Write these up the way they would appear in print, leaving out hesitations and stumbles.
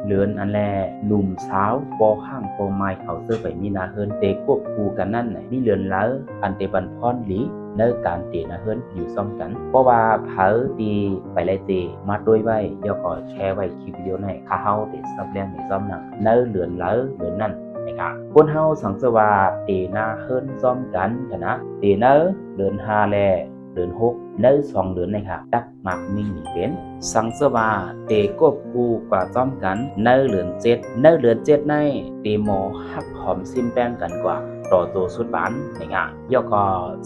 เลือนอันแลหนุ่มสาวปอข้างปอไม้เขาเสื้อไปมีนาเฮินเตควบคู่กันนั่นไหนมีเลือนแล้วอันเตบันพรหลีเนื้อการเตนาเฮินอยู่ซ้อมกันเพราะว่าเผอตีไปไล่เตมาด้วยไว้ย่อก่อแชร์ไว้คลิปวิดีโอในข้าเฮาเตซับแรงในซ้อมหนังเนื้อเลือนแล้วเลือนนั่นนะครับคนเฮาสังเสว่าเตนาเฮินซ้อมกันกันนะเตเนื้อเลือนฮาแลเดือน6เนื้อ2เดือนนะครับดักมักมิ่งหนีเป็นสังเสว่าเตกบกูกว่าซ้อมกันเนื้อเดือน7เนื้อเดือน7ในเตโมฮักหอมซิมแป้งกันกว่าต่อตัวสุดบ้านนะครับย่อก็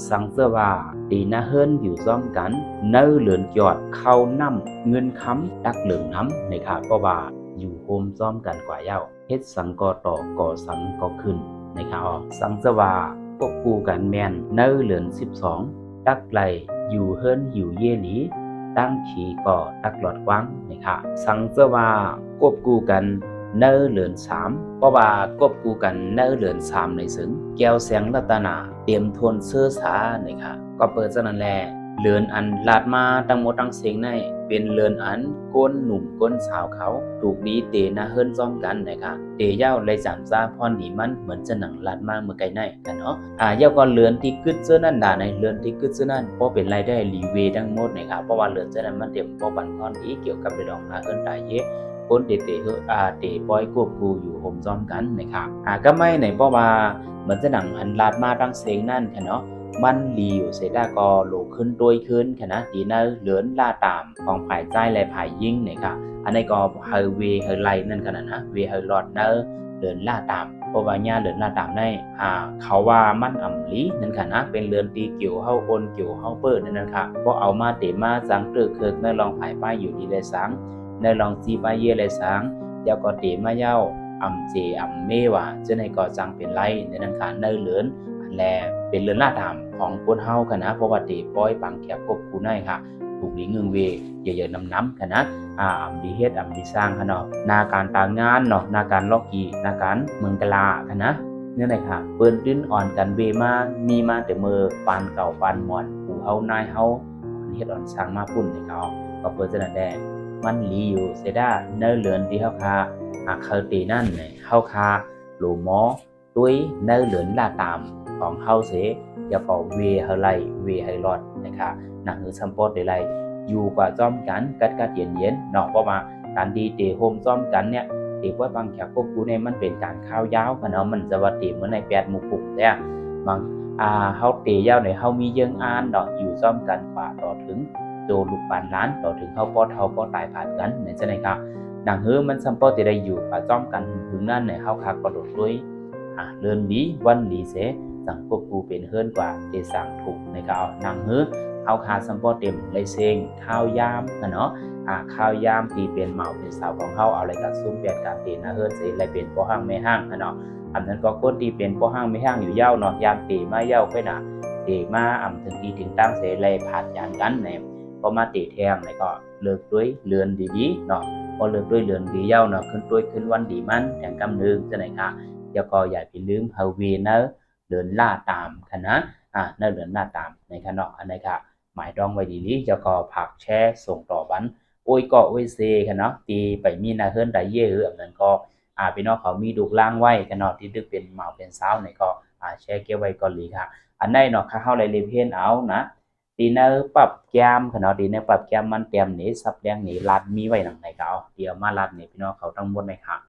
สังเสว่าตีนาเฮินอยู่ซ้อมกันเนื้อเดือนจอดเข้าน้ำเงินค้ำดักเหลืองน้ำนะครับเพราะว่าอยู่โฮมซ้อมกันกว่าเย้าเฮ็ดสังกอต่อก่อสังก็ขึ้นนะครับสังเสว่าควบคู่กันแมนเนื้อเดือน12ดักไหลอยู่เฮิรนอยู่เยหลีตั้งขี่ก่อดักหลอดกว้างนะครับสังเสว่าควบคู่กันเนื้อเดือน3เพราะว่าควบคู่กันเนื้อเดือน3ในซึ่งแก้วแสงรัตนาเตรียมทนเสื้อสานะครับก็เปิดซะนั่นแหละเลือนอันลาดมาทั้งหมดทั้งเสียงในเป็นเลือนอันก้นหนุ่มก้นสาวเขาถูกดีเตนะเฮิรนซ้อมกันนะครับเตเย้าเลยจำซาพรดีมันเหมือนจะหนังลาดมาเมื่อไกลในกันเนาะเย้าก็เลือนที่กึดเสื้อนั่นด่าในเลือนที่กึดเสื้อนั่นเพราะเป็นรายได้รีเวทั้งหมดนะครับเพราะว่าเลือนเสื้อนั้นมันเต็มเพราะบันพรดีเกี่ยวกับเรื่องของเฮิรนตายเยคนเตเตเตปอยกบกูอยู่โฮมซ้อมกันนะครับก็ไม่ในเพราะว่าเหมือนจะหนังอันลาดมาทั้งเสียงนั่นค่ะเนาะมันลีอยู่เสดาก็โหลขึ้นตัวขึ้นค่ะนะดีเนอเลือนล่าตามของผายใจและผายยิ่งนะครับอันนี้ก็เฮเวเฮไลนั่นขนาดนะเวเฮลอดเนอเลือนล่าตามเพราะว่าญาเลือนล่าตามในเขาว่ามันอ่ำลีนั่นค่ะนะเป็นเลือนตีเกี่ยวเฮาโอนเกี่ยวเฮาเปิดนั่นค่ะเพราะเอามาเตมาสังเกิดเคิร์กในลองผายป้ายอยู่ดีเลยสังในลองจีป้ายเย่เลยสังเดี๋ยวก็เตมาเย้าอ่ำเจอ่ำเมว่าจะในก็จังเป็นไรในนั้นค่ะเนอเลือนและเป็นเรือนล่าตามของคนเฮาค่ะนะเพราะว่าตีป้อยปังแคบกบกูได้ค่ะถูกดีเงืองเวเยอะๆน้ำค่ะนะดีเฮ็ดดีสร้างค่ะเนาะนาการตางานเนาะนาการล็อกกีนาการเมืองกลาค่ะนะเนี่ยเลยค่ะเปิ้นดิ้นอ่อนกันเวมามีมาแต่มือปานเก่าปานหมอนผู้เฮานายเฮาเฮ็ดอ่อนสร้างมาปุ่นให้เขาก็เปิ้นจะนั่นแดงมันลีอยู่เสด้าเนื้อเลือนที่เฮาค่ะเคยตีนั่นเฮาค่ะโหลหมอด้วยเนื้อเลือนล่าตามของเฮาเสอย่าก็เวเฮไลเวไฮรอดนะครับหนังหือซัมปอดได้ไรอยู่กว่าจ้อมกันกัดเย็นเนาะเพราะว่าการดีเตโฮมจ้อมกันเนี่ยเตว่าบางแขกพวกกูเนี่ยมันเป็นการข้าวยาวกันเนาะมันจะว่าเตเหมือนใน8หมู่ปุ่มเนี่ยบางเฮาเตยาวในเฮามียังอ่านเนาะอยู่จ้อมกันกว่าต่อถึงโจลูกปานล้านต่อถึงเฮาปอเฮาปอตายผ่านกันเนี่ยจะไหนครับหนังหือมันซัมปอดได้อยู่กว่าจ้อมกันถึงนั่นเนี่ยเฮาคักกระโดดด้วยเลื่อนดีวันดีเสสังกบกูเป็นเฮิรนกว่าเดสังถูกในการนางฮื้อเอาคาสัมปอเต็มเลยเซงข้าวยามนะเนาะข้าวยามตีเป็นเหมาเป็นสาวของเขาเอาอะไรกับซุ้มเปลี่ยนการตีนะเฮิรนเสอะไรเป็นพ่อห้างไม่ห้างนะเนาะอันนั้นก็คนตีเป็นพ่อห้างไม่ห้างอยู่เย้าเนาะยามตีมาเย้าไปนะตีมาถึงตีถึงตั้งเสอะไรผ่านยานกันเนี่ยพอมาตีแทงเนี่ยก็เลิกด้วยเลือนดีๆเนาะพอเลิกด้วยเลือนดีเย้าเนาะขึ้นด้วยขึ้นวันดีมันแทงกำนึงจะไหนค่ะเดี๋ยวก็อย่าไปลืมเฮาวีเนอเดินล่าตามคณะนั่นเดินล่าตามในคณะอันนี้ค่ะหมายดองไว้ดีนี้จะก็ผักแช่ส่งต่อบันโอ้ยก็โอ้ยเซคณะตีไปมีนาเฮิรนได้เยอะอันนั้นก็พี่น้องเขามีดูกล่างไว้คณะที่ดึกเป็นเหมาเป็นสาวในก็แช่เก็บไว้ก่อนหลีค่ะอันนี้เนาะข้าเข้าไรเรียนเพี้ยนเอานะตีเนอร์ปรับแก้มคณะตีเนอร์ปรับแก้มมันเตรียมหนีซับแดงหนีลัดมีไว้หนังไหนก็เอาเดี๋ยวมาลัดเนี่ยพี่น้องเขาทั้งหมดเลยค่ะ